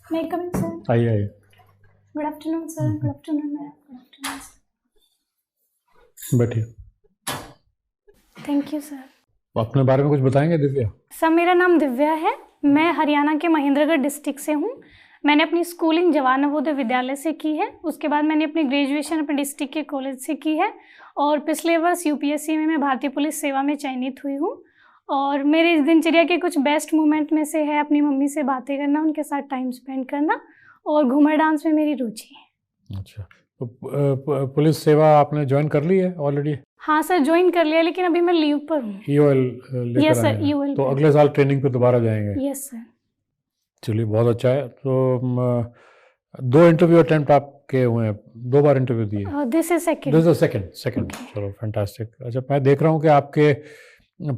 May I come in, sir? आइए आइए। Good afternoon, sir. Good afternoon, ma'am. Good afternoon, sir. बैठिए। Thank you, sir. अपने बारे में कुछ बताएंगे दिव्या? सर, मेरा नाम दिव्या है। मैं हरियाणा के महेंद्रगढ़ डिस्ट्रिक्ट से हूँ। मैंने अपनी स्कूलिंग जवाहर नवोदय विद्यालय से की है। उसके बाद मैंने अपनी ग्रेजुएशन अपने डिस्ट्रिक्ट के कॉलेज से की है और पिछले वर्ष यूपीएससी में मैं भारतीय पुलिस सेवा में चयनित हुई हूँ। और मेरे इस दिनचर्या के कुछ बेस्ट मोमेंट में से है अपनी मम्मी से बातें करना, उनके साथ टाइम स्पेंड करना और घूमर डांस में मेरी रुचि है। अच्छा, तो पुलिस सेवा आपने ज्वाइन कर ली है ऑलरेडी? हाँ सर, ज्वाइन कर लिया, लेकिन अभी मैं लीव पर हूँ। ईओएल लेकर यस सर, आए हैं। ईओएल तो अगले साल ट्रेनिंग पे दोबारा जाएंगे? Yes sir. चलिए, बहुत अच्छा है। तो 2 इंटरव्यू अटेम्प्ट आपके हुए हैं, 2 बार इंटरव्यू दिए? This is second. This is second. चलो, फैंटास्टिक। अच्छा, मैं देख रहा हूँ कि आपके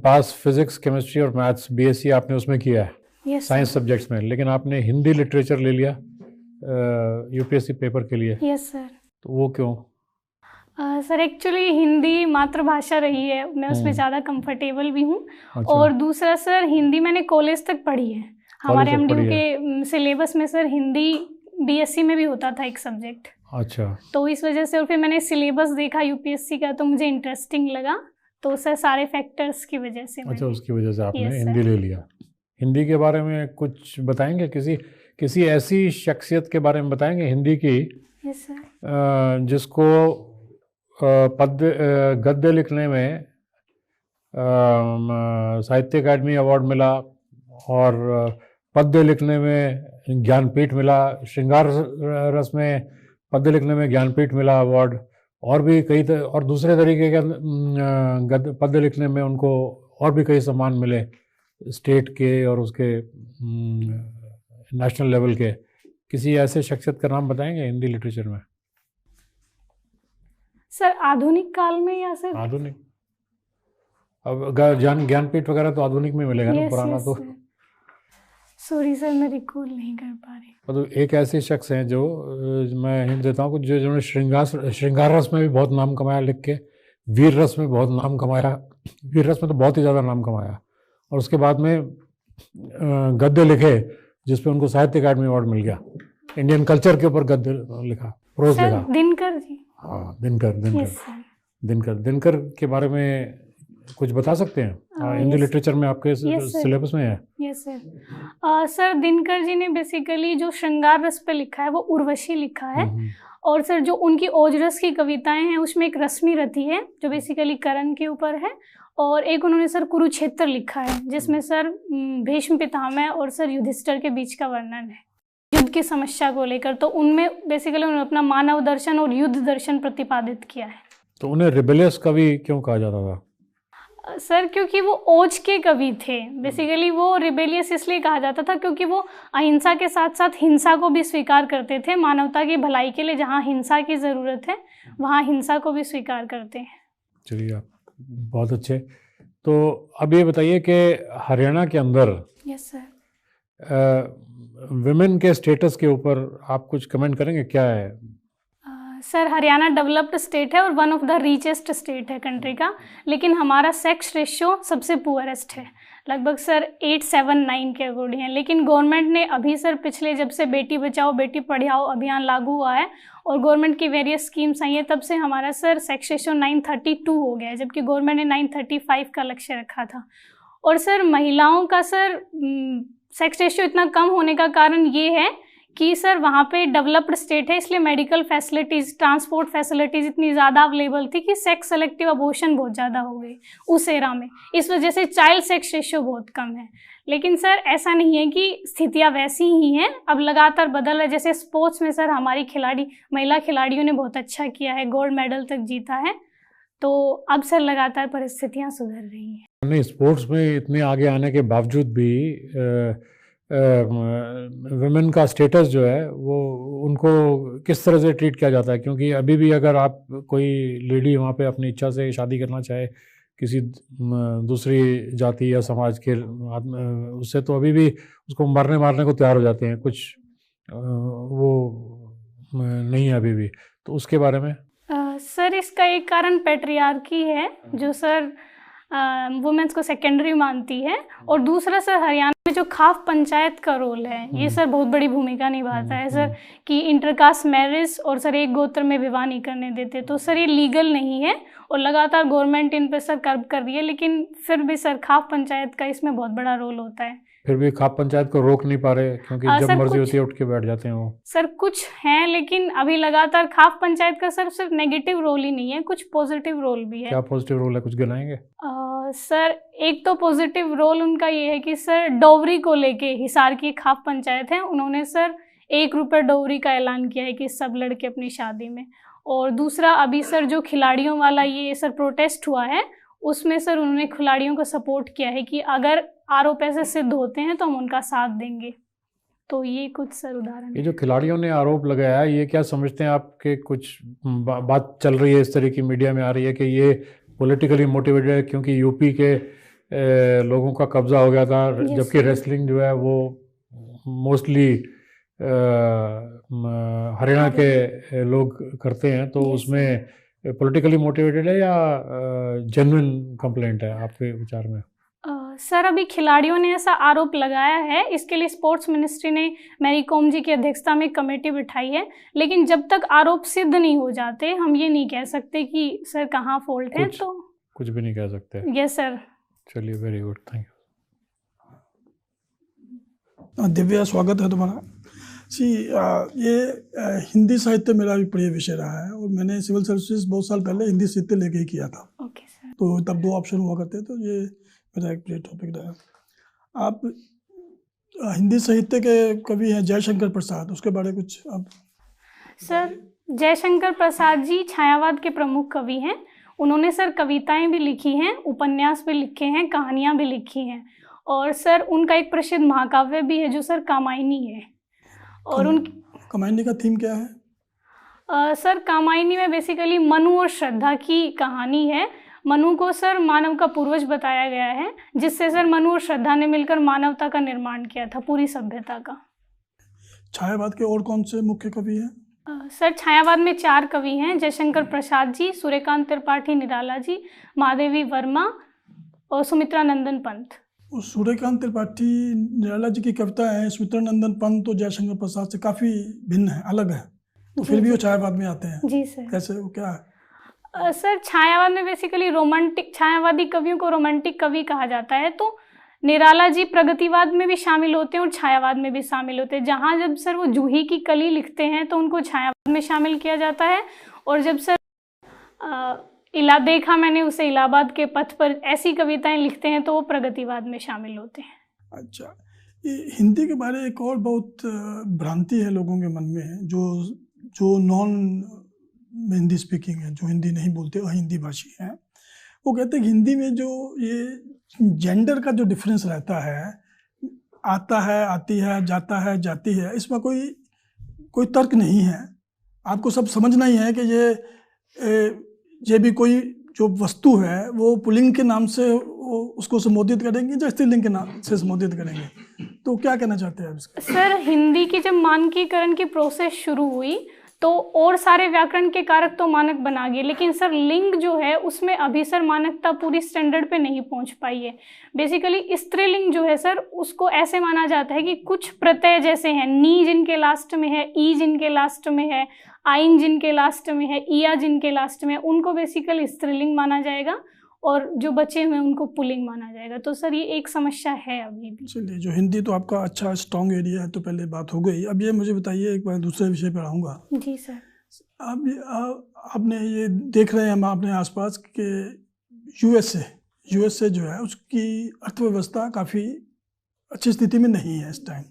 पास फिजिक्स, केमिस्ट्री और मैथ्स बीएससी आपने उसमें किया है, यस साइंस सब्जेक्ट्स में, लेकिन आपने हिंदी लिटरेचर ले लिया यूपीएससी पेपर के लिए। Yes sir. तो वो क्यों? सर, एक्चुअली हिंदी मातृभाषा रही है, मैं उसमें ज़्यादा कंफर्टेबल भी हूँ। अच्छा। और दूसरा सर, हिंदी मैंने कॉलेज तक पढ़ी है। हमारे तक एमडीयू पढ़ी के सिलेबस में सर हिंदी बीएससी में भी होता था एक सब्जेक्ट। अच्छा। तो इस वजह से, और फिर मैंने सिलेबस देखा यूपीएससी का तो मुझे इंटरेस्टिंग लगा, तो सर सारे फैक्टर्स की वजह से अच्छा, उसकी वजह से आपने Yes, sir. हिंदी ले लिया। हिंदी के बारे में कुछ बताएंगे? किसी ऐसी शख्सियत के बारे में बताएंगे हिंदी की? Yes sir. जिसको गद्य लिखने में साहित्य अकादमी अवार्ड मिला और पद्य लिखने में ज्ञानपीठ मिला, श्रृंगार रस में पद्य लिखने में ज्ञानपीठ मिला अवार्ड, और भी कई और दूसरे तरीके के पद्य लिखने में उनको और भी कई सम्मान मिले, स्टेट के और उसके नेशनल लेवल के। किसी ऐसे शख्सियत का नाम बताएंगे हिंदी लिटरेचर में? सर, आधुनिक काल में या सर? आधुनिक, अब ज्ञानपीठ वगैरह तो आधुनिक में मिलेगा ना, पुराना तो। सॉरी सर, मैं रिकॉल नहीं कर पा रही। तो एक ऐसे शख्स हैं जो मैं हिंट देता हूँ, जिन्होंने श्रृंगार रस में भी बहुत नाम कमाया लिख के, वीर रस में बहुत नाम कमाया, वीर रस में तो बहुत ही ज़्यादा नाम कमाया, और उसके बाद में गद्य लिखे जिसपे उनको साहित्य अकादमी अवार्ड मिल गया। इंडियन कल्चर के ऊपर गद्य लिखा, प्रोज लिखा। दिनकर जी। हाँ, दिनकर के बारे में कुछ बता सकते हैं? हिंदी लिटरेचर में आपके सिलेबस में है? Yes sir. Sir, Dinkar ji ने बेसिकली जो श्रृंगार रस पे लिखा है वो उर्वशी लिखा है। और सर, जो उनकी ओजरस की कविताएं हैं उसमें एक रश्मि रथी है जो बेसिकली करण के ऊपर है, और एक उन्होंने सर कुरुक्षेत्र लिखा है जिसमें सर भीष्म पितामह और सर युधिष्ठिर के बीच का वर्णन है युद्ध की समस्या को लेकर। तो उनमें बेसिकली उन्होंने अपना मानव दर्शन और युद्ध दर्शन प्रतिपादित किया है। तो उन्हें रिबेलियस कवि क्यों कहा जाता था? सर, क्योंकि वो ओज के कवि थे। बेसिकली वो रिबेलियस इसलिए कहा जाता था क्योंकि वो अहिंसा के साथ साथ हिंसा को भी स्वीकार करते थे। मानवता की भलाई के लिए जहाँ हिंसा की ज़रूरत है वहाँ हिंसा को भी स्वीकार करते हैं। चलिए, आप बहुत अच्छे। तो अब ये बताइए कि हरियाणा के अंदर यस सर, विमेन के स्टेटस के ऊपर आप कुछ कमेंट करेंगे? क्या है? सर, हरियाणा डेवलप्ड स्टेट है और one of the richest state है कंट्री का, लेकिन हमारा सेक्स रेशियो सबसे पुअरेस्ट है, लगभग सर 879 के अकॉर्डिंग है। लेकिन गवर्नमेंट ने अभी सर पिछले जब से बेटी बचाओ बेटी पढ़ाओ अभियान लागू हुआ है और गवर्नमेंट की वेरियस स्कीम्स आई हैं, तब से हमारा सर सेक्स रेशियो 932 हो गया है, जबकि गवर्नमेंट ने 935 का लक्ष्य रखा था। और सर, महिलाओं का सर सेक्स रेशियो इतना कम होने का कारण ये है कि सर वहाँ पे डेवलप्ड स्टेट है, इसलिए मेडिकल फैसिलिटीज़, ट्रांसपोर्ट फैसिलिटीज़ इतनी ज़्यादा अवेलेबल थी कि सेक्स सेलेक्टिव अबॉर्शन बहुत ज़्यादा हो गई उस एरा में। इस वजह से चाइल्ड सेक्स रेशियो बहुत कम है। लेकिन सर, ऐसा नहीं है कि स्थितियाँ वैसी ही हैं, अब लगातार बदल है। जैसे स्पोर्ट्स में सर हमारी महिला खिलाड़ियों ने बहुत अच्छा किया है, गोल्ड मेडल तक जीता है, तो अब सर लगातार परिस्थितियाँ सुधर रही हैं। नहीं, स्पोर्ट्स में इतने आगे आने के बावजूद भी वुमेन का स्टेटस जो है वो उनको किस तरह से ट्रीट किया जाता है? क्योंकि अभी भी अगर आप कोई लेडी वहाँ पे अपनी इच्छा से शादी करना चाहे किसी दूसरी जाति या समाज के उससे, तो अभी भी उसको मारने को तैयार हो जाते हैं, कुछ वो नहीं है अभी भी। तो उसके बारे में? सर, इसका एक कारण पैट्रियार्की है जो सर वुमेन्स को सेकेंडरी मानती है, और दूसरा सर हरियाणा जो खाफ पंचायत का रोल है ये सर बहुत बड़ी भूमिका निभाता है सर, कि इंटरकास्ट मैरिज और सर एक गोत्र में विवाह नहीं करने देते, तो सर ये लीगल नहीं है और लगातार गवर्नमेंट इन पे सर कर्ब कर रही है, लेकिन फिर भी सर खाफ पंचायत का इसमें बहुत बड़ा रोल होता है। फिर भी खाप पंचायत को रोक नहीं पा रहे क्योंकि जब मर्जी होती है उठ के बैठ जाते हैं वो। सर कुछ हैं, लेकिन अभी लगातार खाप पंचायत का सर सिर्फ नेगेटिव रोल ही नहीं है, कुछ पॉजिटिव रोल भी है। क्या पॉजिटिव रोल है, कुछ गिनाएंगे? सर एक तो पॉजिटिव रोल उनका ये है कि सर डोवरी को लेके, हिसार की खाप पंचायत है, उन्होंने सर 1 रुपये डोवरी का ऐलान किया है कि सब लड़के अपनी शादी में। और दूसरा अभी सर जो खिलाड़ियों वाला ये सर प्रोटेस्ट हुआ है उसमें सर उन्होंने खिलाड़ियों को सपोर्ट किया है कि अगर आरोप ऐसे सिद्ध होते हैं तो हम उनका साथ देंगे। तो ये कुछ सर उदाहरण। ये जो खिलाड़ियों ने आरोप लगाया है, ये क्या समझते हैं आपके? कुछ बात चल रही है इस तरह की, मीडिया में आ रही है कि ये पॉलिटिकली मोटिवेटेड है क्योंकि यूपी के लोगों का कब्जा हो गया था, जबकि रेसलिंग जो है वो मोस्टली हरियाणा के लोग करते हैं, तो उसमें पॉलिटिकली मोटिवेटेड है या जेन्युइन कंप्लेंट है आपके विचार में? सर अभी खिलाड़ियों ने ऐसा आरोप लगाया है, इसके लिए स्पोर्ट्स मिनिस्ट्री ने मैरी कॉम जी की अध्यक्षता में कमेटी बिठाई है, लेकिन जब तक आरोप सिद्ध नहीं हो जाते हम ये नहीं कह सकते कि सर कहाँ फॉल्ट है। तो कुछ भी नहीं कह सकते। Yes sir. चलिए, very good, thank you. Divya, स्वागत है तुम्हारा। ये हिंदी साहित्य मेरा भी प्रिय विषय रहा है और मैंने सिविल सर्विसेज बहुत साल पहले हिंदी साहित्य लेके ही किया था। Okay sir. तो तब 2 ऑप्शन हुआ करते, तो ये मेरा एक प्रिय टॉपिक रहा। आप हिंदी साहित्य के कवि हैं जयशंकर प्रसाद, उसके बारे में कुछ आप? सर जयशंकर प्रसाद जी छायावाद के प्रमुख कवि हैं। उन्होंने सर कविताएं भी लिखी हैं, उपन्यास भी लिखे हैं, कहानियाँ भी लिखी हैं, और सर उनका एक प्रसिद्ध महाकाव्य भी है जो सर कामायनी है। और कामायनी का थीम क्या है? सर कामायनी में बेसिकली मनु और श्रद्धा की कहानी है। मनु को सर मानव का पूर्वज बताया गया है, जिससे सर मनु और श्रद्धा ने मिलकर मानवता का निर्माण किया था, पूरी सभ्यता का। छायावाद के और कौन से मुख्य कवि हैं? सर छायावाद में 4 कवि हैं, जयशंकर प्रसाद जी, सूर्यकांत त्रिपाठी निराला जी, महादेवी वर्मा और सुमित्रा नंदन पंत। सूर्यकांत त्रिपाठी निराला जी की कविता है, सुमित्रा नंदन पंत तो जयशंकर प्रसाद से काफ़ी भिन्न है, अलग है, तो फिर भी वो छायावाद में आते हैं। जी सर। कैसे, वो क्या है? सर छायावाद में बेसिकली रोमांटिक, छायावादी कवियों को रोमांटिक कवि कहा जाता है, तो निराला जी प्रगतिवाद में भी शामिल होते हैं और छायावाद में भी शामिल होते हैं। जहाँ जब सर वो जूही की कली लिखते हैं तो उनको छायावाद में शामिल किया जाता है, और जब सर देखा मैंने उसे इलाहाबाद के पथ पर ऐसी कविताएं लिखते हैं तो वो प्रगतिवाद में शामिल होते हैं। अच्छा, ये हिंदी के बारे में एक और बहुत भ्रांति है लोगों के मन में, जो नॉन हिंदी स्पीकिंग है, जो हिंदी नहीं बोलते और हिंदी भाषी हैं, वो कहते हैं कि हिंदी में जो ये जेंडर का जो डिफरेंस रहता है, आता है, आती है, जाता है, जाती है, इसमें कोई तर्क नहीं है। आपको सब समझना ही है कि ये भी कोई जो वस्तु है वो पुल्लिंग के नाम से उसको संबोधित करेंगे या स्त्रीलिंग के नाम से संबोधित करेंगे, तो क्या कहना चाहते हैं आप इसका? सर हिंदी की जब मानकीकरण की प्रोसेस शुरू हुई तो और सारे व्याकरण के कारक तो मानक बना गए, लेकिन सर लिंग जो है उसमें अभी सर मानकता पूरी स्टैंडर्ड पे नहीं पहुंच पाई है। बेसिकली स्त्रीलिंग जो है सर उसको ऐसे माना जाता है कि कुछ प्रत्यय जैसे हैं, नी जिनके लास्ट में है, ई जिनके लास्ट में है, आइन जिनके लास्ट में है, इया जिनके लास्ट में है, उनको बेसिकली स्त्रीलिंग माना जाएगा और जो बचे हुए उनको पुल्लिंग माना जाएगा। तो सर ये एक समस्या है अभी भी। चलिए, जो हिंदी तो आपका अच्छा स्ट्रॉन्ग एरिया है, तो पहले बात हो गई। अब ये मुझे बताइए, एक बार दूसरे विषय पर आऊँगा। जी सर। आपने ये देख रहे हैं हम अपने आसपास के यूएसए जो है उसकी अर्थव्यवस्था काफ़ी अच्छी स्थिति में नहीं है इस टाइम।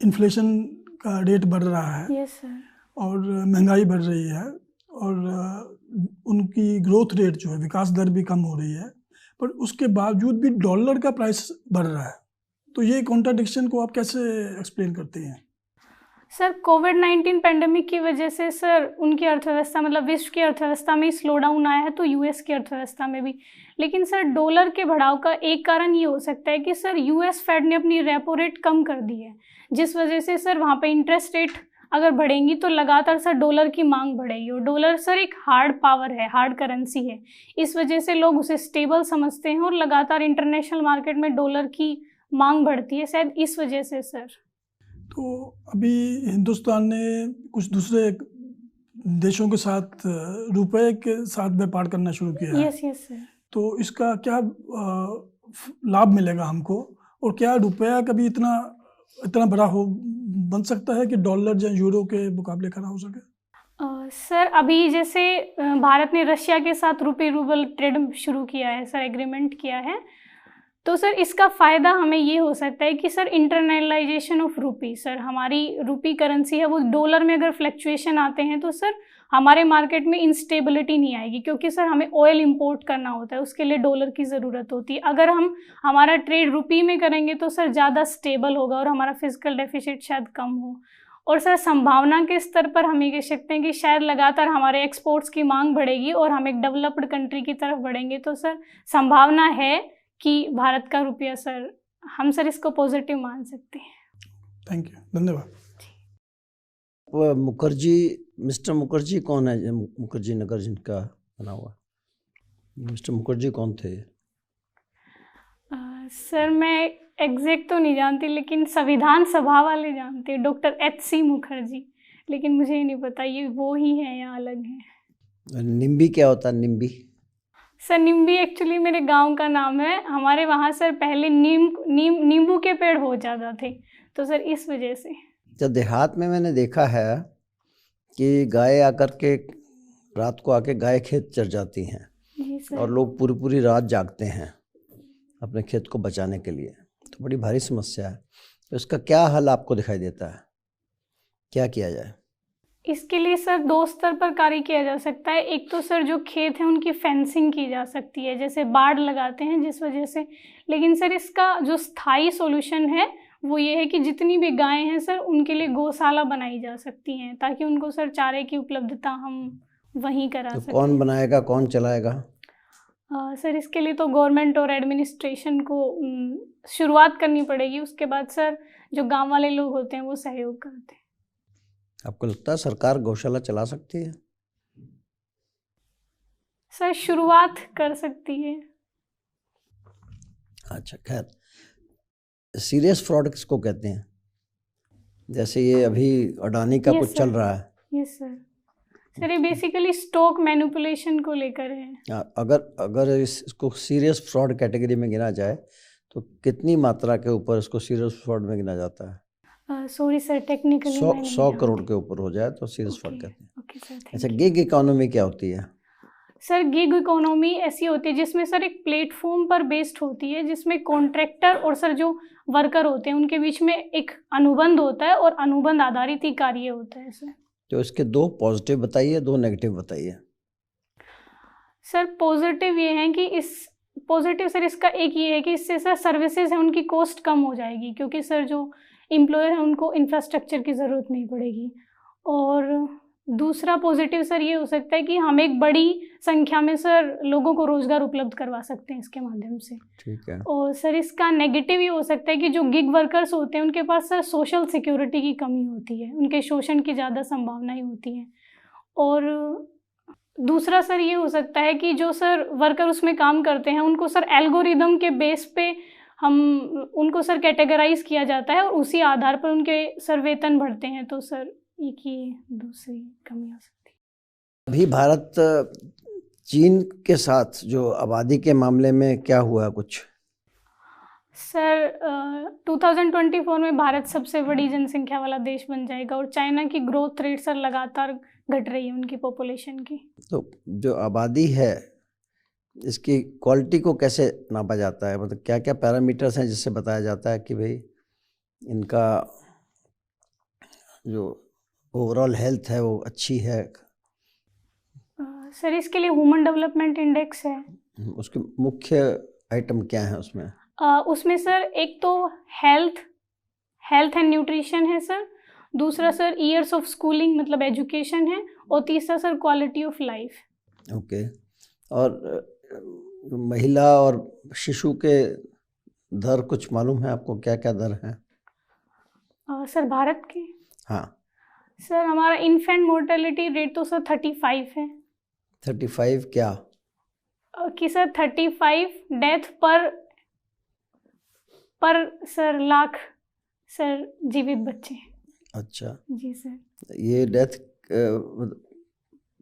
इन्फ्लेशन का रेट बढ़ रहा है। Yes sir. और महंगाई बढ़ रही है और उनकी ग्रोथ रेट जो है, विकास दर भी कम हो रही है, पर उसके बावजूद भी डॉलर का प्राइस बढ़ रहा है। तो ये कॉन्ट्राडिक्शन को आप कैसे एक्सप्लेन करते हैं? सर कोविड-19 पेंडेमिक की वजह से सर उनकी अर्थव्यवस्था, मतलब विश्व की अर्थव्यवस्था में स्लो डाउन आया है, तो यूएस की अर्थव्यवस्था में भी। लेकिन सर डॉलर के बढ़ाव का एक कारण ये हो सकता है कि सर यूएस फेड ने अपनी रेपो रेट कम कर दी है, जिस वजह से सर वहाँ पे इंटरेस्ट रेट अगर बढ़ेंगी तो लगातार सर डॉलर की मांग बढ़ेगी, और डॉलर सर एक हार्ड पावर है, हार्ड करेंसी है। इस वजह से लोग उसे स्टेबल समझते हैं और लगातार इंटरनेशनल मार्केट में डॉलर की मांग बढ़ती है, शायद इस वजह से सर। तो अभी हिंदुस्तान ने कुछ दूसरे देशों के साथ रुपए के साथ व्यापार करना शुरू किया है। Yes yes sir. तो इसका क्या लाभ मिलेगा हमको, और क्या रुपया कभी इतना बड़ा बन सकता है कि डॉलर या यूरो के मुकाबले खड़ा हो सके? सर अभी जैसे भारत ने रशिया के साथ रुपए रूबल ट्रेड शुरू किया है सर, एग्रीमेंट किया है, तो सर इसका फ़ायदा हमें ये हो सकता है कि सर इंटरनलाइजेशन ऑफ रूपी, सर हमारी रूपी करेंसी है वो डॉलर में अगर फ्लक्चुएशन आते हैं तो सर हमारे मार्केट में इंस्टेबिलिटी नहीं आएगी, क्योंकि सर हमें ऑयल इंपोर्ट करना होता है, उसके लिए डॉलर की ज़रूरत होती है। अगर हम हमारा ट्रेड रुपी में करेंगे तो सर ज़्यादा स्टेबल होगा और हमारा फिजिकल डेफिसिट शायद कम हो। और सर संभावना के स्तर पर हम ये कह सकते हैं कि शायद लगातार हमारे एक्सपोर्ट्स की मांग बढ़ेगी और हम एक डेवलप्ड कंट्री की तरफ बढ़ेंगे, तो सर संभावना है कि भारत का रुपया सर, हम सर इसको पॉजिटिव मान सकते हैं। थैंक यू, धन्यवाद। मिस्टर मुखर्जी कौन है? मुखर्जी नगर जिनका बना हुआ, मिस्टर मुखर्जी कौन थे? सर मैं एग्जैक्ट तो नहीं जानती, लेकिन संविधान सभा वाले जानते हैं, डॉक्टर H.C. मुखर्जी, लेकिन मुझे नहीं पता ये वो ही है या अलग है। निम्बी क्या होता है? निम्बी सर निम्बी एक्चुअली मेरे गांव का नाम है, हमारे वहाँ सर पहले नींबू के पेड़ बहुत ज़्यादा थे, तो सर इस वजह से। जब देहात में मैंने देखा है कि गाय आकर के रात को आके गाय खेत चर जाती हैं जी सर। और लोग पूरी पूरी रात जागते हैं अपने खेत को बचाने के लिए, तो बड़ी भारी समस्या है। तो इसका क्या हल आपको दिखाई देता है, क्या किया जाए? इसके लिए सर दो स्तर पर कार्य किया जा सकता है। एक तो सर जो खेत हैं उनकी फेंसिंग की जा सकती है, जैसे बाड़ लगाते हैं जिस वजह से, लेकिन सर इसका जो स्थायी सॉल्यूशन है वो ये है कि जितनी भी गायें हैं सर उनके लिए गौशाला बनाई जा सकती हैं, ताकि उनको सर चारे की उपलब्धता हम वहीं करा तो सकें। कौन बनाएगा, कौन चलाएगा? सर इसके लिए तो गवर्नमेंट और एडमिनिस्ट्रेशन को शुरुआत करनी पड़ेगी, उसके बाद सर जो गांव वाले लोग होते हैं वो सहयोग करते हैं। आपको लगता है सरकार गौशाला चला सकती है? सर शुरुआत कर सकती है। अच्छा, खैर, सीरियस फ्रॉड किसको कहते हैं? जैसे ये अभी अडानी का कुछ चल रहा है। Yes sir. सर ये बेसिकली स्टॉक मैनिपुलेशन को लेकर है। अगर इसको सीरियस फ्रॉड कैटेगरी में गिना जाए तो कितनी मात्रा के ऊपर इसको सीरियस फ्रॉड में गिना जाता है? सॉरी सर, टेक्निकली 100 करोड़ के ऊपर हो जाए तो सीरियस फ्रॉड कहते हैं। Okay sir. अच्छा, गिग इकोनॉमी क्या होती है? सर गिग इकोनॉमी ऐसी होती है जिसमें सर एक प्लेटफॉर्म पर बेस्ड होती है, जिसमें कॉन्ट्रैक्टर और सर जो वर्कर होते हैं उनके बीच में एक अनुबंध होता है और अनुबंध आधारित ही कार्य होता है सर। तो इसके दो पॉजिटिव बताइए, दो नेगेटिव बताइए। सर पॉजिटिव ये है कि पॉजिटिव सर इसका एक ये है कि इससे सर सर्विसेज है उनकी कॉस्ट कम हो जाएगी, क्योंकि सर जो एम्प्लॉयर है उनको इंफ्रास्ट्रक्चर की ज़रूरत नहीं पड़ेगी। और दूसरा पॉजिटिव सर ये हो सकता है कि हम एक बड़ी संख्या में सर लोगों को रोज़गार उपलब्ध करवा सकते हैं इसके माध्यम से। ठीक है। और सर इसका नेगेटिव ये हो सकता है कि जो गिग वर्कर्स होते हैं उनके पास सर सोशल सिक्योरिटी की कमी होती है, उनके शोषण की ज़्यादा संभावनाएं होती हैं। और दूसरा सर ये हो सकता है कि जो सर वर्कर उसमें काम करते हैं उनको सर एल्गोरिदम के बेस पे हम उनको सर कैटेगराइज किया जाता है और उसी आधार पर उनके सर वेतन बढ़ते हैं, तो सर एक ये दूसरी कमी हो सकती है। अभी भारत चीन के साथ जो आबादी के मामले में क्या हुआ कुछ? सर 2024 में भारत सबसे बड़ी जनसंख्या वाला देश बन जाएगा और चाइना की ग्रोथ रेट सर लगातार घट रही है उनकी पॉपुलेशन की। तो जो आबादी है इसकी क्वालिटी को कैसे नापा जाता है? मतलब क्या क्या पैरामीटर्स हैं जिससे बताया जाता है कि भाई इनका जो ओवरऑल हेल्थ है वो अच्छी है? सर इसके लिए ह्यूमन डेवलपमेंट इंडेक्स है। उसके मुख्य आइटम क्या है उसमें? उसमें सर एक तो हेल्थ एंड न्यूट्रिशन है सर, दूसरा सर ईयर्स ऑफ स्कूलिंग मतलब एजुकेशन है, और तीसरा sir quality of life. Okay. और महिला और शिशु के दर कुछ मालूम है आपको, क्या क्या दर है? सर भारत के? हाँ सर हमारा इन्फेंट मोर्टेलिटी रेट तो सर 35 है। 35 क्या? कि सर 35 डेथ पर सर लाख सर जीवित बच्चे। अच्छा, जी सर। ये डेथ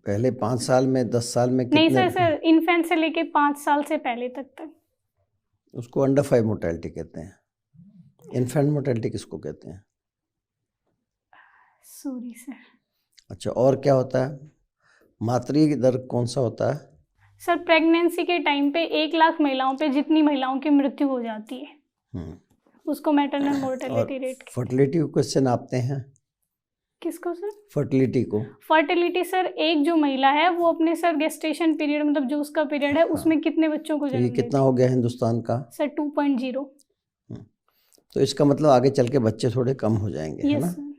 पहले 5 साल में, 10 साल में नहीं कितने? सर इन्फेंट से लेके 5 साल से पहले तक। उसको अंडर 5 मोर्टेलिटी कहते हैं। इन्फेंट मोर्टेलिटी किसको कहते हैं? Sorry sir. अच्छा, और क्या होता है? मातृ दर कौन सा होता है? सर प्रेगनेंसी के टाइम पे 1 लाख महिलाओं पे जितनी महिलाओं की मृत्यु हो जाती है उसको मैटरनल मोर्टेलिटी रेट। फर्टिलिटी को किससे नापते हैं? किसको सर? फर्टिलिटी को। फर्टिलिटी सर एक जो महिला है वो अपने सर गेस्टेशन पीरियड मतलब जो उसका पीरियड है उसमें कितने बच्चों को तो जन्म ये देती कितना है? हो गया हिंदुस्तान का? सर 2.0। तो इसका मतलब आगे चल के बच्चे थोड़े कम हो जाएंगे, है यस ना? सर।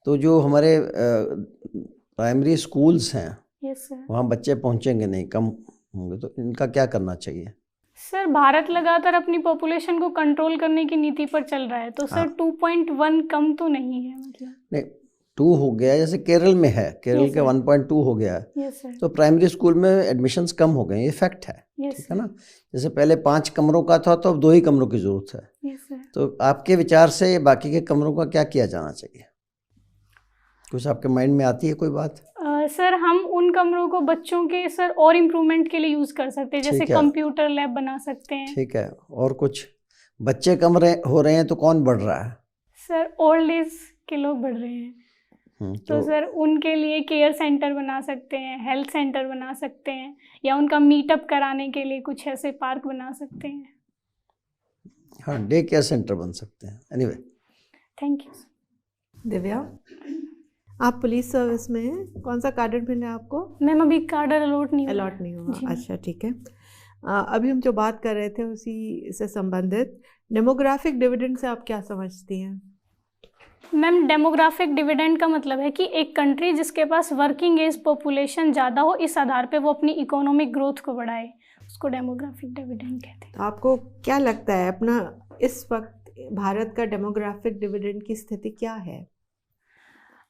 तो जो हमारे प्राइमरी स्कूल्स हैं यस सर। वहाँ बच्चे पहुँचेंगे नहीं, कम होंगे, तो इनका क्या करना चाहिए? सर भारत लगातार अपनी पॉपुलेशन को कंट्रोल करने की नीति पर चल रहा है तो सर 2.1 कम तो नहीं है मतलब। नहीं, 2 हो गया, जैसे केरल में है, केरल Yes, के sir. 1.2 हो गया है। Yes sir. तो प्राइमरी स्कूल में एडमिशन्स कम हो गए, ये फैक्ट है, यस ठीक है ना? जैसे पहले 5 कमरों का था तो अब 2 ही कमरों की ज़रूरत है। Yes sir. तो आपके विचार से बाकी के कमरों का क्या किया जाना चाहिए? कुछ आपके माइंड में आती है कोई बात? सर हम उन कमरों को बच्चों के सर और इम्प्रूवमेंट के लिए यूज़ कर सकते हैं जैसे ठीक है। कंप्यूटर लैब बना सकते हैं। ठीक है, और कुछ? बच्चे कम हो रहे हैं तो कौन बढ़ रहा है? सर ओल्ड एज के लोग बढ़ रहे हैं तो सर उनके लिए केयर सेंटर बना सकते हैं, हेल्थ सेंटर बना सकते हैं या उनका मीटअप कराने के लिए कुछ ऐसे पार्क बना सकते हैं। हाँ, डे केयर सेंटर बन सकते हैं। Anyway, thank you. दिव्या, आप पुलिस सर्विस में हैं, कौन सा कार्डर मिला आपको? मैम अभी कार्डर अलॉट नहीं हुआ। अलॉट नहीं हुआ, जी। अच्छा ठीक है। अभी हम जो बात कर रहे थे उसी से संबंधित डेमोग्राफिक डिविडेंड से आप क्या समझती हैं? मैम डेमोग्राफिक डिविडेंड का मतलब है कि एक कंट्री जिसके पास वर्किंग एज पॉपुलेशन ज़्यादा हो इस आधार पे वो अपनी इकोनॉमिक ग्रोथ को बढ़ाए, उसको डेमोग्राफिक डिविडेंड कहते हैं। तो आपको क्या लगता है अपना इस वक्त भारत का डेमोग्राफिक डिविडेंड की स्थिति क्या है?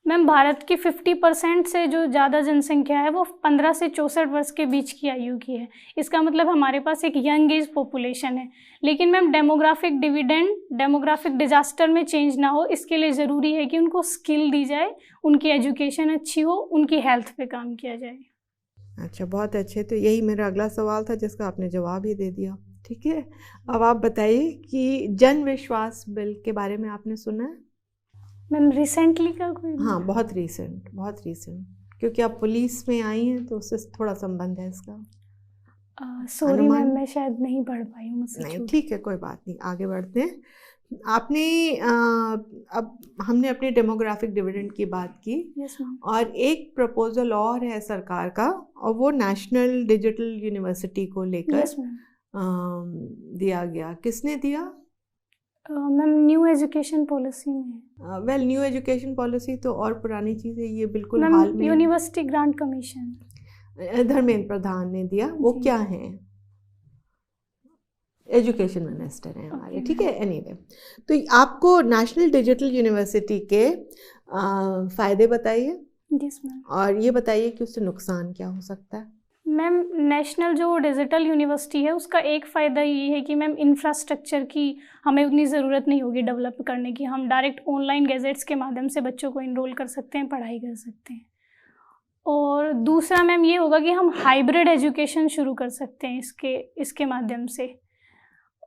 मैम भारत की 50% से जो ज़्यादा जनसंख्या है वो 15 से 64 वर्ष के बीच की आयु की है। इसका मतलब हमारे पास एक यंग एज पॉपुलेशन है। लेकिन ma'am demographic dividend demographic disaster में चेंज ना हो इसके लिए ज़रूरी है कि उनको स्किल दी जाए, उनकी एजुकेशन अच्छी हो, उनकी हेल्थ पे काम किया जाए। अच्छा, बहुत अच्छे। तो यही मेरा अगला सवाल था जिसका आपने जवाब ही दे दिया। ठीक है, अब आप बताइए कि जन विश्वास बिल के बारे में आपने सुना है? मैम रिसेंटली का कोई? हाँ, बहुत रीसेंट, क्योंकि आप पुलिस में आई हैं तो उससे थोड़ा संबंध है इसका। सॉरी अनुमान? मैम मैं शायद नहीं पढ़ पाई हूँ, मुझसे नहीं, छूट। ठीक है, कोई बात नहीं, आगे बढ़ते हैं। आपने अब हमने अपने डेमोग्राफिक डिविडेंड की बात की यस मैम। और एक प्रपोजल और है सरकार का और वो नेशनल डिजिटल यूनिवर्सिटी को लेकर यस मैम। दिया गया। किसने दिया? मैम न्यू एजुकेशन पॉलिसी में। वेल, न्यू एजुकेशन पॉलिसी तो और पुरानी चीज़ है, ये बिल्कुल मैम हाल में university grant commission. Dharmendra Pradhan ने दिया। वो जी। क्या हैं? एजुकेशन मिनिस्टर हैं हमारे, ठीक है। एनीवे, तो आपको नेशनल डिजिटल यूनिवर्सिटी के फ़ायदे बताइए यस मैम। और ये बताइए कि उससे नुकसान क्या हो सकता है। मैम नेशनल जो डिजिटल यूनिवर्सिटी है उसका एक फ़ायदा ये है कि मैम इंफ्रास्ट्रक्चर की हमें उतनी ज़रूरत नहीं होगी डेवलप करने की। हम डायरेक्ट ऑनलाइन गैजेट्स के माध्यम से बच्चों को इनरोल कर सकते हैं, पढ़ाई कर सकते हैं। और दूसरा मैम ये होगा कि हम हाइब्रिड एजुकेशन शुरू कर सकते हैं इसके माध्यम से।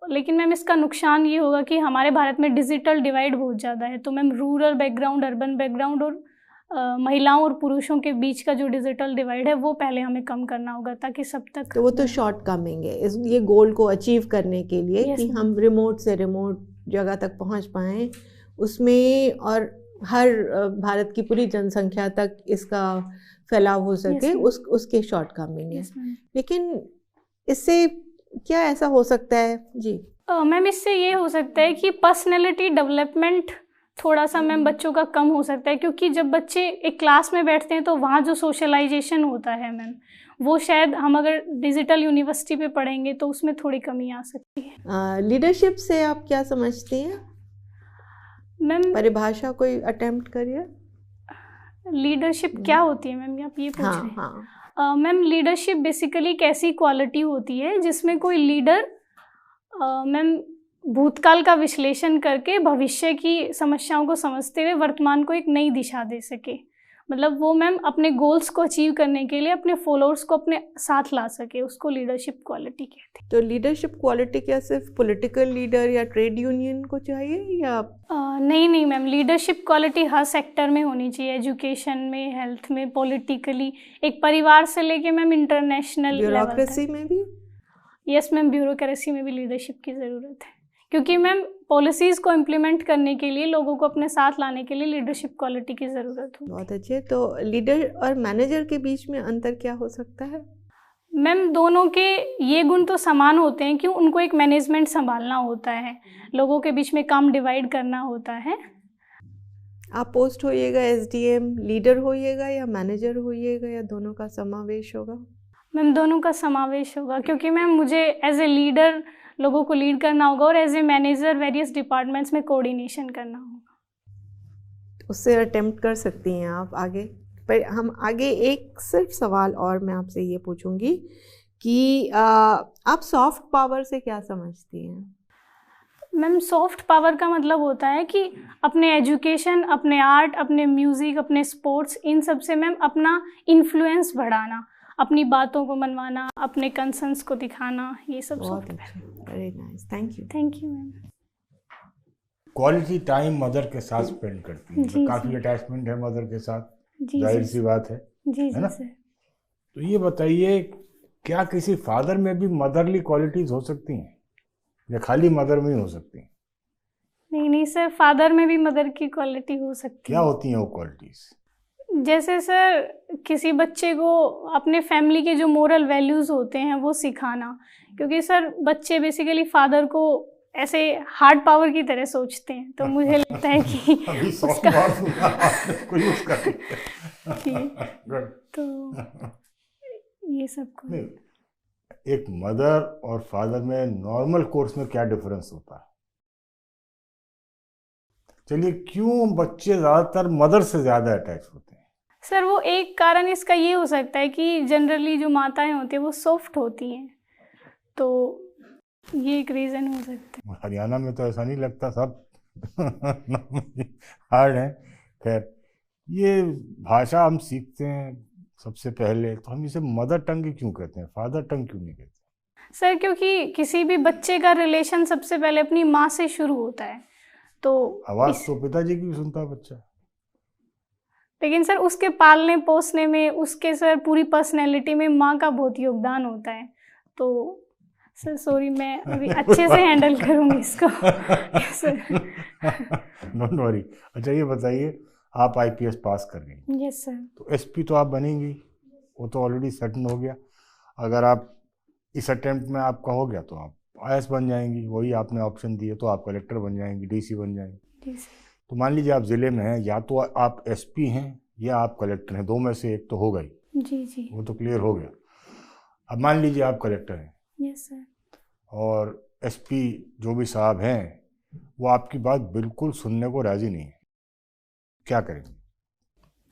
लेकिन मैम इसका नुकसान ये होगा कि हमारे भारत में डिजिटल डिवाइड बहुत ज़्यादा है। तो ma'am rural background, urban background और महिलाओं और पुरुषों के बीच का जो डिजिटल डिवाइड है वो पहले हमें कम करना होगा ताकि सब तक। तो वो तो शॉर्ट कमिंग है ये गोल को अचीव करने के लिए Yes, कि ma'am. हम रिमोट से रिमोट जगह तक पहुंच पाएँ उसमें और हर भारत की पूरी जनसंख्या तक इसका फैलाव हो सके, Yes, उसके शॉर्ट कमिंग है। Yes, ma'am. लेकिन इससे क्या ऐसा हो सकता है जी? मैम इससे ये हो सकता है कि पर्सनैलिटी डेवलपमेंट थोड़ा सा मैम बच्चों का कम हो सकता है क्योंकि जब बच्चे एक क्लास में बैठते हैं तो वहाँ जो सोशलाइजेशन होता है मैम वो शायद हम अगर डिजिटल यूनिवर्सिटी पे पढ़ेंगे तो उसमें थोड़ी कमी आ सकती है। लीडरशिप से आप क्या समझती हैं? मैम परिभाषा कोई अटेम्प्ट करिए। लीडरशिप क्या होती है मैम, आप ये पूछ रहे हैं? हाँ, मैम लीडरशिप बेसिकली एक ऐसी क्वालिटी होती है जिसमें कोई लीडर मैम भूतकाल का विश्लेषण करके भविष्य की समस्याओं को समझते हुए वर्तमान को एक नई दिशा दे सके। मतलब वो मैम अपने गोल्स को अचीव करने के लिए अपने फॉलोअर्स को अपने साथ ला सके, उसको लीडरशिप क्वालिटी कहते हैं। तो लीडरशिप क्वालिटी क्या सिर्फ पॉलिटिकल लीडर या ट्रेड यूनियन को चाहिए या नहीं मैम, लीडरशिप क्वालिटी हर सेक्टर में होनी चाहिए, एजुकेशन में, हेल्थ में, पॉलिटिकली, एक परिवार से लेके मैम इंटरनेशनल ब्यूरोक्रेसी में भी? यस मैम, ब्यूरोक्रेसी में भी लीडरशिप की ज़रूरत है, क्योंकि मैम पॉलिसीज़ को इम्प्लीमेंट करने के लिए, लोगों को अपने साथ लाने के लिए लीडरशिप क्वालिटी की ज़रूरत होती है। बहुत अच्छे। तो लीडर और मैनेजर के बीच में अंतर क्या हो सकता है? मैम दोनों के ये गुण तो समान होते हैं कि उनको एक मैनेजमेंट संभालना होता है, लोगों के बीच में काम डिवाइड करना होता है। आप पोस्ट होइएगा एसडीएम, लीडर होइएगा या मैनेजर होइएगा या दोनों का समावेश होगा? मैम दोनों का समावेश होगा, क्योंकि मैम मुझे एज ए लीडर लोगों को लीड करना होगा और as a manager various departments में कोऑर्डिनेशन करना होगा। उससे अटेम्प्ट कर सकती हैं आप आगे। पर हम आगे एक सिर्फ सवाल और मैं आपसे ये पूछूंगी कि आप सॉफ्ट पावर से क्या समझती हैं? मैम सॉफ्ट पावर का मतलब होता है कि अपने एजुकेशन, अपने आर्ट, अपने म्यूज़िक, अपने स्पोर्ट्स, इन सब से मैम अपना इन्फ्लुएंस बढ़ाना, अपनी बातों को मनवाना, अपने कंसर्न्स को दिखाना, ये सब बहुत अच्छा, very nice, thank you. Thank you ma'am. Quality time mother के साथ स्पेंड करती है, जी, तो काफ़ी जी। अटैचमेंट है मदर के साथ, जी जाहिर जी सी बात है जी ना? सर। तो ये बताइए, क्या किसी फादर में भी मदरली क्वालिटीज हो सकती हैं या खाली मदर में ही हो सकती हैं? नहीं सर, फादर में भी मदर की क्वालिटी हो सकती क्या है। होती हैं वो क्वालिटीज? जैसे सर किसी बच्चे को अपने फैमिली के जो मोरल वैल्यूज़ होते हैं वो सिखाना, क्योंकि सर बच्चे बेसिकली फादर को ऐसे हार्ड पावर की तरह सोचते हैं, तो मुझे लगता है कि अभी सॉफ्ट उसका पावर सुना आपने, कुछ उसका जी, Good. तो ये सब को नहीं, एक मदर और फादर में नॉर्मल कोर्स में क्या डिफरेंस होता है? चलिए, क्यों बच्चे ज्यादातर मदर से ज्यादा अटैच होते हैं? सर वो एक कारण इसका ये हो सकता है कि जनरली जो माताएं होती हैं वो सॉफ्ट होती हैं, तो ये एक रीज़न हो सकता है। हरियाणा में तो ऐसा नहीं लगता, सब हार्ड है। खैर, ये भाषा हम सीखते हैं सबसे पहले, तो हम इसे मदर टंग क्यों कहते हैं, फादर टंग क्यों नहीं कहते? सर क्योंकि किसी भी बच्चे का रिलेशन सबसे पहले अपनी माँ से शुरू होता है, तो आवाज़ तो पिताजी की भी सुनता है बच्चा, लेकिन सर उसके पालने पोसने में, उसके सर पूरी पर्सनैलिटी में माँ का बहुत योगदान होता है। तो सर सॉरी, मैं अभी अच्छे से हैंडल करूँगी इसको। Sir don't worry. अच्छा ये बताइए, आप आईपीएस पास कर गई, यस सर। तो एसपी तो आप बनेंगी, वो तो ऑलरेडी सर्टन हो गया। अगर आप इस अटेम्प्ट में आपका हो गया तो आप आईएएस बन जाएंगी, वही आपने ऑप्शन दिए, तो आप कलेक्टर बन जाएंगी, डीसी बन जाएंगी। जी सर। तो मान लीजिए आप ज़िले में हैं, या तो आप एसपी हैं या आप कलेक्टर हैं, दो में से एक तो हो गई, जी जी। वो तो क्लियर हो गया। अब मान लीजिए आप कलेक्टर हैं यस सर। और एसपी जो भी साहब हैं वो आपकी बात बिल्कुल सुनने को राजी नहीं है, क्या करेंगे?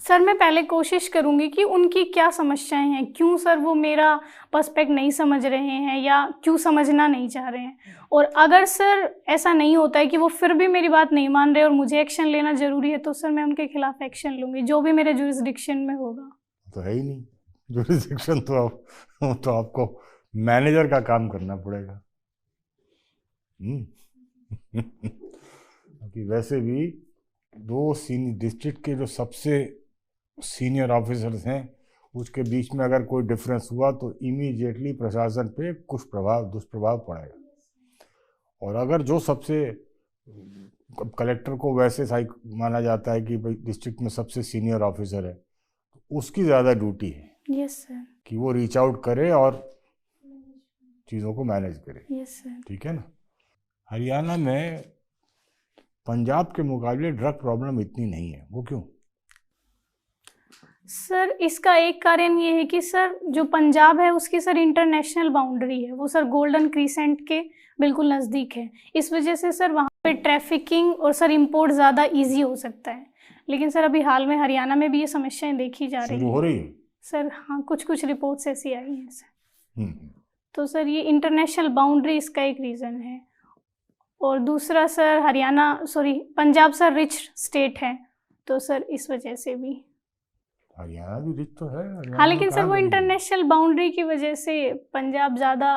सर मैं पहले कोशिश करूँगी कि उनकी क्या समस्याएं हैं, क्यों सर वो मेरा पर्सपेक्ट नहीं समझ रहे हैं या क्यों समझना नहीं चाह रहे हैं। और अगर सर ऐसा नहीं होता है कि वो फिर भी मेरी बात नहीं मान रहे और मुझे एक्शन लेना ज़रूरी है, तो सर मैं उनके खिलाफ एक्शन लूँगी, जो भी मेरे जुरिस्डिक्शन में होगा। तो है ही नहीं जुरिस्डिक्शन, तो आपको मैनेजर का काम करना पड़ेगा। क्योंकि वैसे भी दो डिस्ट्रिक्ट के जो सबसे सीनियर ऑफिसर्स हैं उसके बीच में अगर कोई डिफरेंस हुआ तो इमीडिएटली प्रशासन पे कुछ दुष्प्रभाव पड़ेगा। और अगर जो सबसे कलेक्टर को वैसे माना जाता है कि भाई डिस्ट्रिक्ट में सबसे सीनियर ऑफिसर है, तो उसकी ज़्यादा ड्यूटी है यस सर। कि वो रीच आउट करे और चीज़ों को मैनेज करे। Yes sir. ठीक है ना? हरियाणा में पंजाब के मुकाबले ड्रग प्रॉब्लम इतनी नहीं है, वो क्यों? सर इसका एक कारण ये है कि सर जो पंजाब है उसकी सर इंटरनेशनल बाउंड्री है, वो सर गोल्डन क्रीसेंट के बिल्कुल नज़दीक है। इस वजह से सर वहाँ पे ट्रैफिकिंग और सर इंपोर्ट ज़्यादा इजी हो सकता है। लेकिन सर अभी हाल में हरियाणा में भी ये समस्याएं देखी जा रही शुरू हो रही है सर। हाँ, कुछ रिपोर्ट्स ऐसी आई हैं सर। हम्म। तो सर ये इंटरनेशनल बाउंड्री इसका एक रीज़न है। और दूसरा sir Punjab sir rich state है, तो सर इस वजह से भी। हरियाणा भी रिच तो है, हाँ, लेकिन सर वो इंटरनेशनल बाउंड्री की वजह से पंजाब ज़्यादा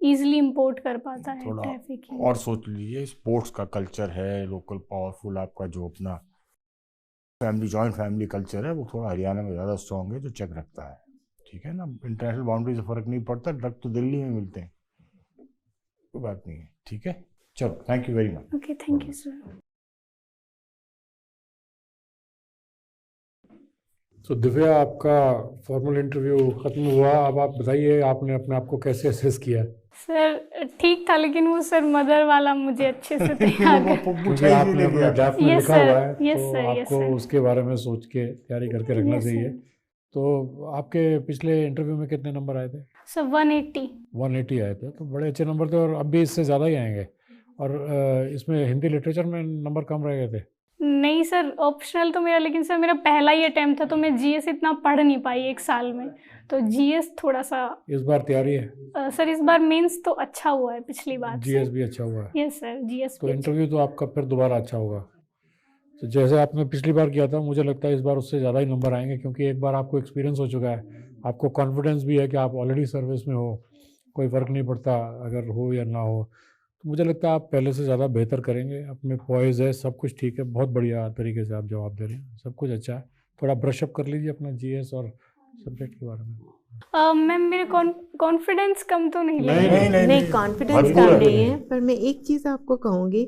इजीली इंपोर्ट कर पाता है थोड़ा ट्रैफिक। और सोच लीजिए, स्पोर्ट्स का कल्चर है लोकल, पावरफुल आपका जो अपना फैमिली, जॉइंट फैमिली कल्चर है, वो थोड़ा हरियाणा में ज़्यादा स्ट्रॉन्ग है, जो चेक रखता है। ठीक है ना, इंटरनेशनल बाउंड्री से फ़र्क नहीं पड़ता, ड्रग तो दिल्ली में मिलते हैं, कोई बात नहीं है। ठीक है, चलो, thank you very much. Okay, thank you sir. तो दिव्या, आपका फॉर्मल इंटरव्यू खत्म हुआ, अब आप बताइए आपने अपने आप को कैसे असेस किया? सर ठीक था, लेकिन वो सर मदर वाला मुझे अच्छे से तैयार कर। क्योंकि आपने अपने ड्राफ्ट में Yes, लिखा sir. हुआ है, Yes, तो sir. Yes, आपको sir. उसके बारे में सोच के तैयारी करके रखना Yes, चाहिए। sir. तो आपके पिछले इंटरव्यू में कितने नंबर आए थे? सर 180। 180 आए थे, तो बड़े अच्छे नंबर थे, और अब भी इससे ज़्यादा ही आएंगे। और इसमें हिंदी लिटरेचर में नंबर कम रह गए थे? नहीं सर, ऑप्शनल तो मेरा, लेकिन सर मेरा पहला ही अटेम्प्ट था, तो मैं जीएस इतना पढ़ नहीं पाई एक साल में, तो जीएस थोड़ा सा। इस बार तैयारी है? सर इस बार मेंस तो अच्छा हुआ है पिछली बार से। जीएस भी अच्छा हुआ है? यस सर, जीएस तो भी इंटरव्यू तो आपका फिर दोबारा अच्छा होगा। तो जैसे आपने पिछली बार किया था, मुझे लगता है इस बार उससे ज़्यादा ही नंबर आएंगे, क्योंकि एक बार आपको एक्सपीरियंस हो चुका है, आपको कॉन्फिडेंस भी है कि आप ऑलरेडी सर्विस में हो, कोई फ़र्क नहीं पड़ता अगर हो या ना हो। तो मुझे लगता है आप पहले से ज़्यादा बेहतर करेंगे, अपने पॉइज़ है, सब कुछ ठीक है, बहुत बढ़िया तरीके से आप जवाब दे रहे हैं, सब कुछ अच्छा है। थोड़ा ब्रशअप कर लीजिए अपना जीएस और सब्जेक्ट के बारे में। मैम मेरे कॉन्फिडेंस कम तो नहीं लग नहीं, रहा? नहीं, कॉन्फिडेंस कम नहीं है, पर मैं एक चीज़ आपको कहूँगी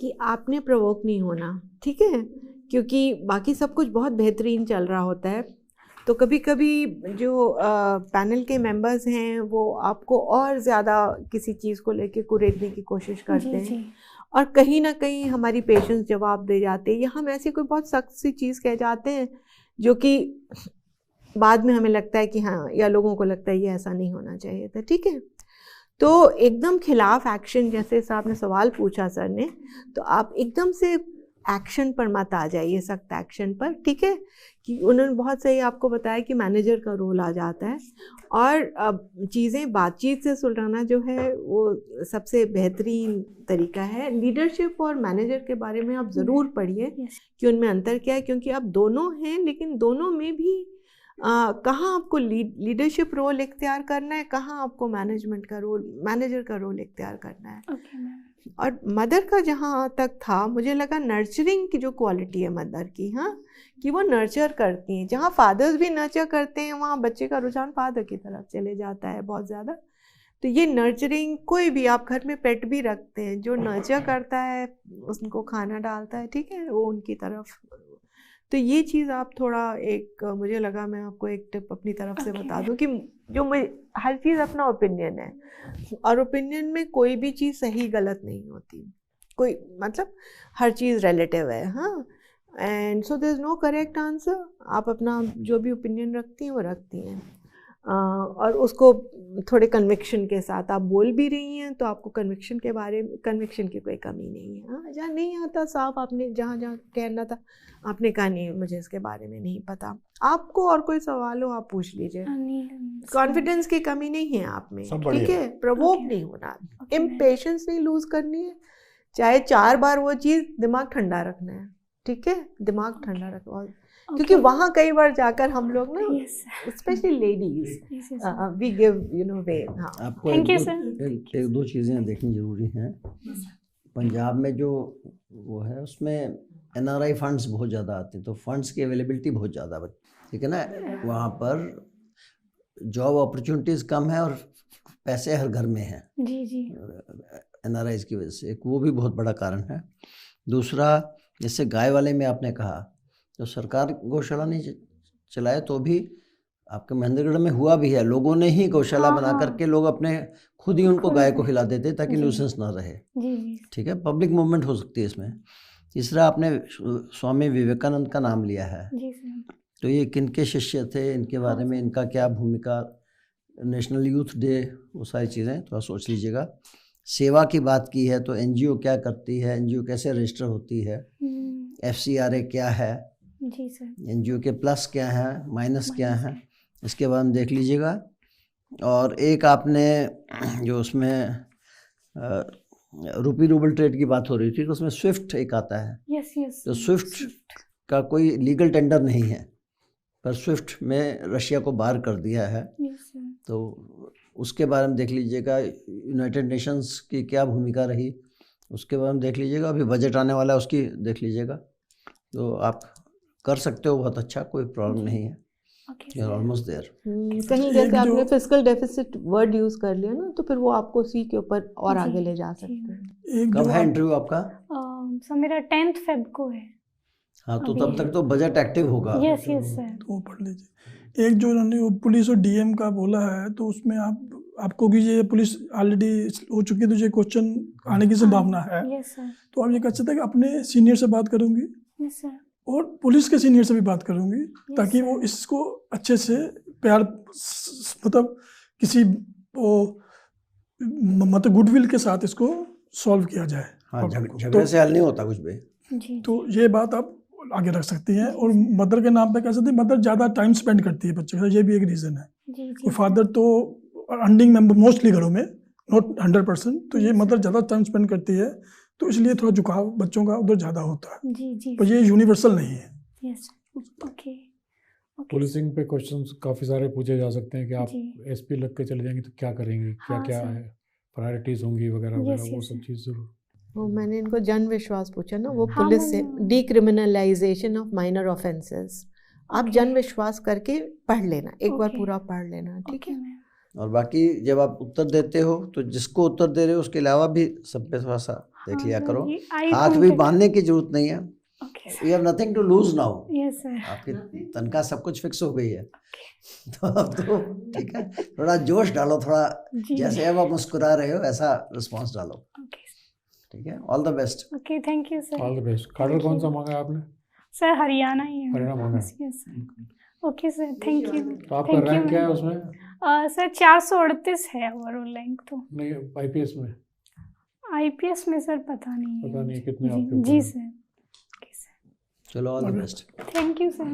कि आपने प्रवोक नहीं होना, ठीक है? क्योंकि बाकी सब कुछ बहुत बेहतरीन चल रहा होता है, तो कभी कभी जो पैनल के मेंबर्स हैं वो आपको और ज़्यादा किसी चीज़ को लेके कुरेदने की कोशिश करते हैं, और कहीं ना कहीं हमारी पेशेंस जवाब दे जाते हैं, या हम ऐसी कोई बहुत सख्त सी चीज़ कह जाते हैं जो कि बाद में हमें लगता है कि हाँ, या लोगों को लगता है ये ऐसा नहीं होना चाहिए था। ठीक है, तो एकदम खिलाफ एक्शन, जैसे साहब ने सवाल पूछा सर ने, तो आप एकदम से एक्शन पर मत आ जाइए, सख्त एक्शन पर। ठीक है, कि उन्होंने बहुत सही आपको बताया कि मैनेजर का रोल आ जाता है, और चीज़ें बातचीत से सुलझाना जो है वो सबसे बेहतरीन तरीका है। लीडरशिप और मैनेजर के बारे में आप ज़रूर पढ़िए कि उनमें अंतर क्या है, क्योंकि आप दोनों हैं, लेकिन दोनों में भी कहाँ आपको लीडरशिप रोल इख्तियार करना है, कहाँ आपको मैनेजर का रोल इख्तियार करना है। और मदर का जहाँ तक था, मुझे लगा नर्चरिंग की जो क्वालिटी है मदर की, हाँ, कि वो नर्चर करती हैं। जहाँ फादर्स भी नर्चर करते हैं, वहाँ बच्चे का रुझान फादर की तरफ चले जाता है बहुत ज़्यादा। तो ये नर्चरिंग, कोई भी आप घर में पेट भी रखते हैं, जो नर्चर करता है, उसको खाना डालता है, ठीक है, वो उनकी तरफ। तो ये चीज़ आप थोड़ा मुझे लगा मैं आपको एक टिप अपनी तरफ से बता दूं कि जो हर चीज़ अपना ओपिनियन है, और ओपिनियन में कोई भी चीज़ सही गलत नहीं होती, कोई मतलब हर चीज़ रिलेटिव है, हाँ, and so there is no correct answer. आप अपना जो भी ओपिनियन रखती हैं वो रखती हैं, और उसको थोड़े कन्विक्शन के साथ आप बोल भी रही हैं, तो आपको कन्विक्शन की कोई कमी नहीं है। हाँ, जहाँ नहीं आता साफ, आपने जहाँ कहना था आपने कहा नहीं मुझे इसके बारे में नहीं पता। आपको और कोई सवाल हो आप पूछ लीजिए, कॉन्फिडेंस की कमी नहीं है आप में, ठीक है, प्रवोक नहीं होना, इम्पेशेंस नहीं लूज करनी है, चाहे 4 बार वो चीज़, दिमाग ठंडा रखना है, ठीक है, दिमाग ठंडा रखो, क्योंकि वहाँ कई बार जाकर हम लोग ना, specially ladies, we give way. हाँ, आपको एक दो चीज़ें देखनी जरूरी हैं। पंजाब में जो वो है उसमें NRI फंड्स बहुत ज़्यादा आते हैं, तो फंड्स की अवेलेबिलिटी बहुत ज़्यादा, ठीक है ना, वहाँ पर जॉब अपॉर्चुनिटीज़ कम है और पैसे हर घर में हैं जी NRIs की वजह से, एक वो भी बहुत बड़ा कारण है। दूसरा, जैसे गाय वाले में आपने कहा, तो सरकार गौशाला नहीं चलाए तो भी आपके महेंद्रगढ़ में हुआ भी है, लोगों ने ही गौशाला बना करके लोग अपने खुद ही उनको गाय को खिला देते ताकि न्यूसेंस ना रहे, ठीक है, पब्लिक मूवमेंट हो सकती है इसमें। तीसरा, आपने स्वामी विवेकानंद का नाम लिया है, तो ये किनके शिष्य थे, इनके बारे में इनका क्या भूमिका, नेशनल यूथ डे, वो सारी चीज़ें थोड़ा सोच लीजिएगा। सेवा की बात की है तो NGO क्या करती है, NGO कैसे रजिस्टर होती है, FCRA क्या है जी सर, NGO के प्लस क्या है, माइनस क्या है, इसके बारे में देख लीजिएगा। और एक आपने जो उसमें रूपी रूबल ट्रेड की बात हो रही थी, तो उसमें स्विफ्ट एक आता है। यस यस तो स्विफ्ट का कोई लीगल टेंडर नहीं है, पर स्विफ्ट में रशिया को बाहर कर दिया है। Yes sir. तो उसके बारे में देख लीजिएगा, यूनाइटेड नेशंस की क्या भूमिका रही उसके बारे में देख लीजिएगा। अभी बजट आने वाला है, उसकी देख लीजिएगा। तो आप कर सकते हो, बहुत अच्छा, कोई प्रॉब्लम नहीं है। Okay you are almost there. कहीं जैसे आपने फिस्कल डेफिसिट वर्ड यूज कर लिया ना, तो फिर वो आपको सी के ऊपर और आगे ले जा सकते हैं। एक कब जो है इंटरव्यू आपका? सर मेरा 10th फेब को है। हाँ, तो तब तक तो बजट एक्टिव होगा। Yes yes sir. वो पढ़ लीजिए। एक जो उन्होंने वो पुलिस और डीएम का बोला है, तो उसमें आपको कि ये पुलिस ऑलरेडी हो चुकी है, तो ये क्वेश्चन आने की संभावना है। Yes sir. तो आप ये कह सकते हैं कि अपने सीनियर से बात करूंगी यस सर। और पुलिस के सीनियर से भी बात करूंगी, ताकि वो इसको अच्छे से प्यार मतलब किसी वो मतलब गुडविल के साथ इसको सॉल्व किया जाए। हाँ, झगड़े से हल नहीं होता कुछ भी। जी तो ये बात आप आगे रख सकती हैं। और मदर के नाम पे कह सकते हैं, मदर ज़्यादा टाइम स्पेंड करती है बच्चे के साथ, ये भी एक रीज़न है। जी जी। और फादर तो अर्निंग मेंबर मोस्टली घरों में, नॉट 100%, तो ये मदर ज़्यादा टाइम स्पेंड करती है, तो इसलिए थोड़ा झुकाव बच्चों का उधर ज़्यादा होता है। जी जी। पर ये यूनिवर्सल नहीं है। Yes okay. पुलिसिंग पे क्वेश्चंस काफ़ी सारे पूछे जा सकते हैं कि आप जी। एसपी लग के चले जाएंगे तो क्या करेंगे, क्या हाँ, क्या सर। है, प्रायोरिटीज़ होंगी वगैरह वगैरह, वो yes, सब चीज़ ज़रूर। वो मैंने इनको जन विश्वास पूछा ना, वो हाँ, पुलिस से मैंने- डिक्रिमिनलाइजेशन ऑफ माइनर ऑफेंसेस। आप Okay. जन विश्वास करके पढ़ लेना, एक बार Okay. पूरा पढ़ लेना, ठीक ओके है। मैम। और बाकी जब आप उत्तर देते हो तो जिसको उत्तर दे रहे हो उसके अलावा भी सब पे थोड़ा सा देख हाँ, लिया सर, करो। ये आई हाथ भी कांटेक्ट। बांधने की जरूरत नहीं है। Okay you have nothing to lose now. Yes sir. आपकी तनख्वाह सब कुछ फिक्स हो गई है। तो अब तो ठीक है, थोड़ा जोश डालो, थोड़ा जी। जैसे अब आप मुस्कुरा रहे हो ऐसा रिस्पॉन्स डालो। ओके ठीक है, all the best. Okay thank you sir. All the best. कार्डर कौन सा मांगा है आपने? सर हरियाणा ही है। हरियाणा मांगा है। Yes sir. Okay sir thank you. तो आपका रैंक क्या है उसमें? सर 438 है ओवरऑल रैंक तो। नहीं, आईपीएस में आईपीएस में सर पता नहीं है। पता नहीं कितने जी आपके ऊपर जी है। सर। ओके सर चलो, all the best. Thank you sir.